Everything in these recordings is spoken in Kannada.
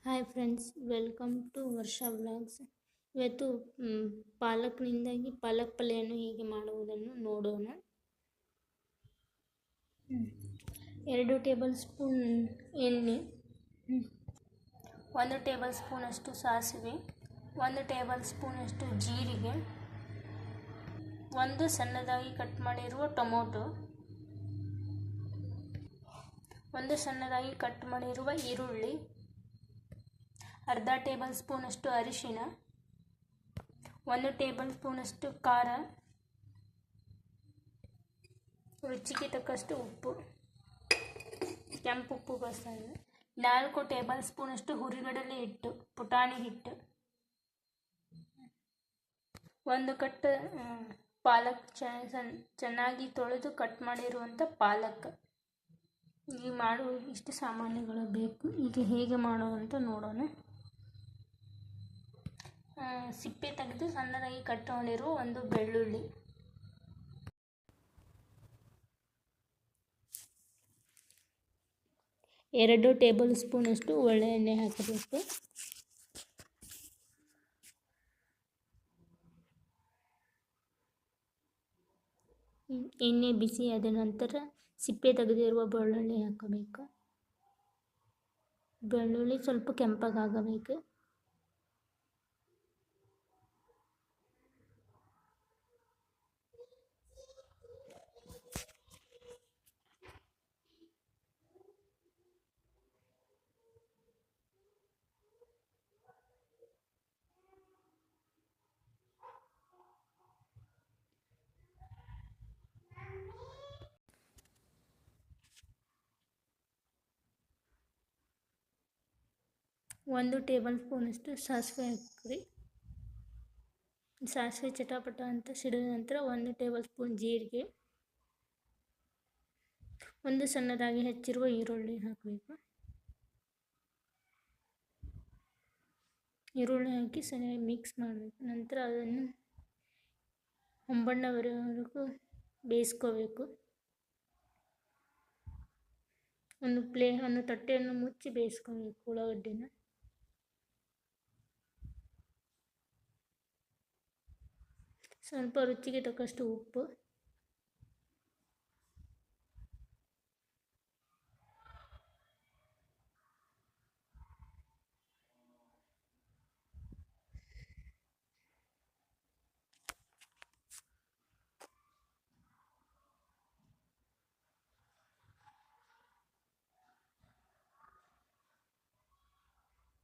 Hi friends, welcome to Varsha vlogs. ಇವತ್ತು ಪಾಲಕ್ನಿಂದಾಗಿ ಪಾಲಕ್ ಪಲ್ಯವನ್ನು ಹೇಗೆ ಮಾಡುವುದನ್ನು ನೋಡೋಣ. 2 ಟೇಬಲ್ ಸ್ಪೂನ್ ಎಣ್ಣೆ, 1 ಟೇಬಲ್ ಸ್ಪೂನಷ್ಟು ಸಾಸಿವೆ, 1 ಟೇಬಲ್ ಸ್ಪೂನಷ್ಟು ಜೀರಿಗೆ, 1 ಸಣ್ಣದಾಗಿ ಕಟ್ ಮಾಡಿರುವ ಟೊಮೊಟೊ, 1 ಸಣ್ಣದಾಗಿ ಕಟ್ ಮಾಡಿರುವ ಈರುಳ್ಳಿ, ಅರ್ಧ ಟೇಬಲ್ ಸ್ಪೂನಷ್ಟು ಅರಿಶಿನ, 1 ಟೇಬಲ್ ಸ್ಪೂನಷ್ಟು ಖಾರ, ರುಚಿಗೆ ತಕ್ಕಷ್ಟು ಉಪ್ಪು, ಕೆಂಪು ಉಪ್ಪು ಬಸ್ತಾರೆ, 4 ಟೇಬಲ್ ಸ್ಪೂನಷ್ಟು ಹುರಿಗಡಲೆ ಹಿಟ್ಟು, ಪುಟಾಣಿ ಹಿಟ್ಟು, 1 ಕಟ್ ಪಾಲಕ್ ಚೆನ್ನಾಗಿ ತೊಳೆದು ಕಟ್ ಮಾಡಿರುವಂಥ ಪಾಲಕ್. ಈಗ ಮಾಡುವ ಇಷ್ಟು ಸಾಮಾನುಗಳು ಬೇಕು. ಈಗ ಹೇಗೆ ಮಾಡೋದಂತ ನೋಡೋಣ. ಸಿಪ್ಪೆ ತೆಗೆದು ಸಣ್ಣದಾಗಿ ಕಟ್ ಮಾಡಿರುವ 1 ಬೆಳ್ಳುಳ್ಳಿ, 2 ಟೇಬಲ್ ಸ್ಪೂನಷ್ಟು ಒಳ್ಳೆಣ್ಣೆ ಹಾಕಬೇಕು. ಎಣ್ಣೆ ಬಿಸಿ ಆದ ನಂತರ ಸಿಪ್ಪೆ ತೆಗೆದಿರುವ ಬೆಳ್ಳುಳ್ಳಿ ಹಾಕಬೇಕು. ಬೆಳ್ಳುಳ್ಳಿ ಸ್ವಲ್ಪ ಕೆಂಪಗಾಗಬೇಕು. ಒಂದು ಟೇಬಲ್ ಸ್ಪೂನಷ್ಟು ಸಾಸಿವೆ ಹಾಕ್ರಿ. ಸಾಸಿವೆ ಚಟಪಟ ಅಂತ ಸಿಡಿದ ನಂತರ 1 ಟೇಬಲ್ ಸ್ಪೂನ್ ಜೀರಿಗೆ, 1 ಸಣ್ಣದಾಗಿ ಹೆಚ್ಚಿರುವ ಈರುಳ್ಳಿ ಹಾಕಬೇಕು. ಈರುಳ್ಳಿ ಹಾಕಿ ಸರಿಯಾಗಿ ಮಿಕ್ಸ್ ಮಾಡಬೇಕು. ನಂತರ ಅದನ್ನು ಹೊಂಬಣ್ಣ ಬರೋವರೆಗೂ ಬೇಯಿಸ್ಕೋಬೇಕು. ಒಂದು ತಟ್ಟೆಯನ್ನು ಮುಚ್ಚಿ ಬೇಯಿಸ್ಕೋಬೇಕು ಉಳ್ಳಾಗಡ್ಡಿನ. ಸ್ವಲ್ಪ ರುಚಿಗೆ ತಕ್ಕಷ್ಟು ಉಪ್ಪು,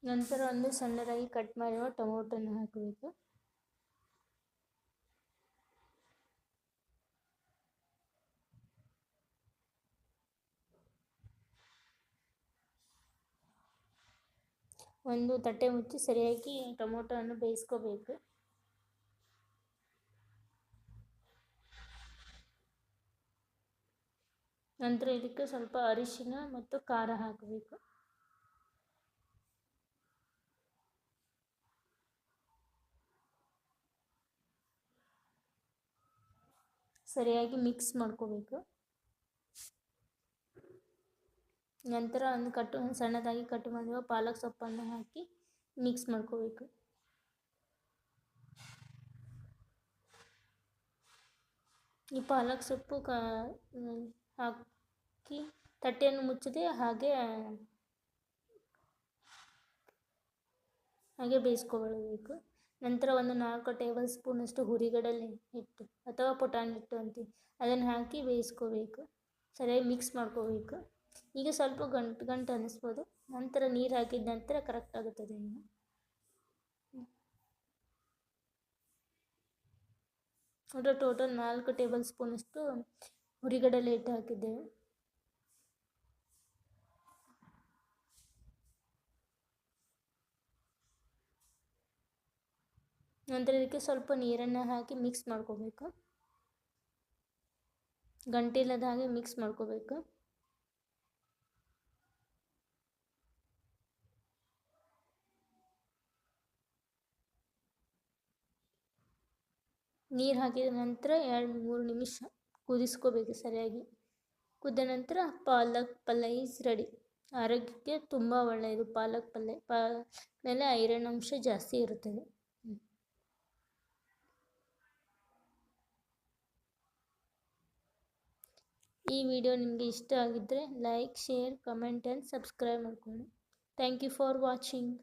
ನಂತರ 1 ಸಣ್ಣದಾಗಿ ಕಟ್ ಮಾಡಿರುವ ಟೊಮೊಟೊನ ಹಾಕಬೇಕು. ಒಂದು ತಟ್ಟೆ ಮುಚ್ಚಿ ಸರಿಯಾಗಿ ಟೊಮೊಟೊವನ್ನು ಬೇಯಿಸ್ಕೋಬೇಕು. ನಂತರ ಇದಕ್ಕೆ ಸ್ವಲ್ಪ ಅರಿಶಿನ ಮತ್ತು ಖಾರ ಹಾಕಬೇಕು. ಸರಿಯಾಗಿ ಮಿಕ್ಸ್ ಮಾಡ್ಕೋಬೇಕು. ನಂತರ ಸಣ್ಣದಾಗಿ ಕಟ್ ಮಾಡಿರುವ ಪಾಲಕ್ ಸೊಪ್ಪನ್ನು ಹಾಕಿ ಮಿಕ್ಸ್ ಮಾಡ್ಕೋಬೇಕು. ಈ ಪಾಲಕ್ ಸೊಪ್ಪು ಹಾಕಿ ತಟ್ಟೆಯನ್ನು ಮುಚ್ಚದೆ ಹಾಗೆ ಬೇಯಿಸ್ಕೊಳ್ಬೇಕು. ನಂತರ 4 ಟೇಬಲ್ ಸ್ಪೂನಷ್ಟು ಹುರಿಗಡಲೆ ಹಿಟ್ಟು ಅಥವಾ ಪುಟಾಣಿ ಹಿಟ್ಟು ಅಂತೀವಿ, ಅದನ್ನು ಹಾಕಿ ಬೇಯಿಸ್ಕೋಬೇಕು. ಸರಿಯಾಗಿ ಮಿಕ್ಸ್ ಮಾಡ್ಕೋಬೇಕು. ಈಗ ಸ್ವಲ್ಪ ಗಂಟು ಅನ್ನಿಸ್ಬೋದು. ನಂತರ ನೀರು ಹಾಕಿದ ನಂತರ ಕರೆಕ್ಟ್ ಆಗುತ್ತದೆ. ಈಗ ಟೋಟಲ್ 4 ಟೇಬಲ್ ಸ್ಪೂನಷ್ಟು ಹುರಿಗಡಲೆ ಹಿಟ್ಟು ಹಾಕಿದ್ದೇವೆ. ನಂತರ ಇದಕ್ಕೆ ಸ್ವಲ್ಪ ನೀರನ್ನು ಹಾಕಿ ಮಿಕ್ಸ್ ಮಾಡ್ಕೋಬೇಕು. ಗಂಟಿಲ್ಲದ ಹಾಗೆ ಮಿಕ್ಸ್ ಮಾಡ್ಕೋಬೇಕು. ನೀರು ಹಾಕಿದ ನಂತರ 2-3 ನಿಮಿಷ ಕುದಿಸ್ಕೋಬೇಕು ಸರಿಯಾಗಿ. ಕುದ್ದ ನಂತರ ಪಾಲಕ್ ಪಲ್ಯ ಈಸ್ ರೆಡಿ. ಆರೋಗ್ಯಕ್ಕೆ ತುಂಬ ಒಳ್ಳೆಯದು ಪಾಲಕ್ ಪಲ್ಯ ಮೇಲೆ ಐರನ್ ಅಂಶ ಜಾಸ್ತಿ ಇರುತ್ತದೆ. ಈ ವಿಡಿಯೋ ನಿಮಗೆ ಇಷ್ಟ ಆಗಿದ್ದರೆ like, share, comment and subscribe ಮಾಡ್ಕೊಳ್ಳಿ. Thank you for watching.